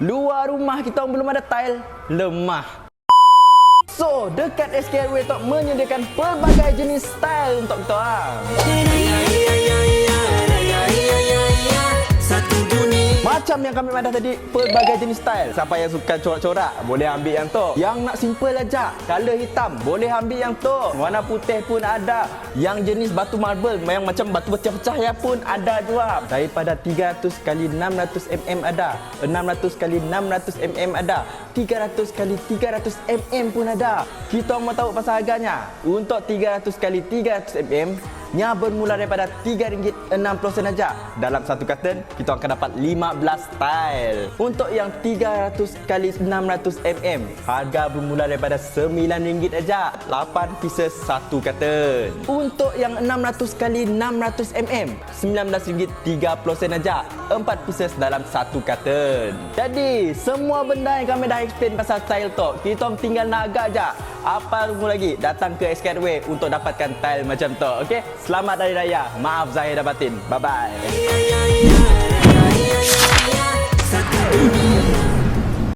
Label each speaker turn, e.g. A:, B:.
A: Luar rumah kita belum ada tile, lemah. So, dekat SK Hardware Talk menyediakan pelbagai jenis style untuk kita orang. Macam yang kami madah tadi, pelbagai jenis style. Siapa yang suka corak-corak, boleh ambil yang tu. Yang nak simple aja, color hitam, boleh ambil yang tu. Warna putih pun ada. Yang jenis batu marble, yang macam batu pecah-pecah ya pun ada juga. Daripada 300 x 600 mm ada, 600 x 600 mm ada, 300 x 300 mm pun ada. Kita mau tahu pasal harganya. Untuk 300 x 300 mm nya bermula daripada RM3.60 saja. Dalam satu karton, kita akan dapat 15 style. Untuk yang 300 x 600 mm, harga bermula daripada RM9 saja. 8 pieces satu karton. Untuk yang 600 x 600 mm, RM19.30 saja. 4 pieces dalam satu karton. Jadi, semua benda yang kami dah explain pasal style talk, kita tinggal nak agak je. Apa tunggu lagi? Datang ke SK Hardware untuk dapatkan tile macam tu. Okey? Selamat Hari Raya. Maaf Zahir dan Batin. Bye-bye.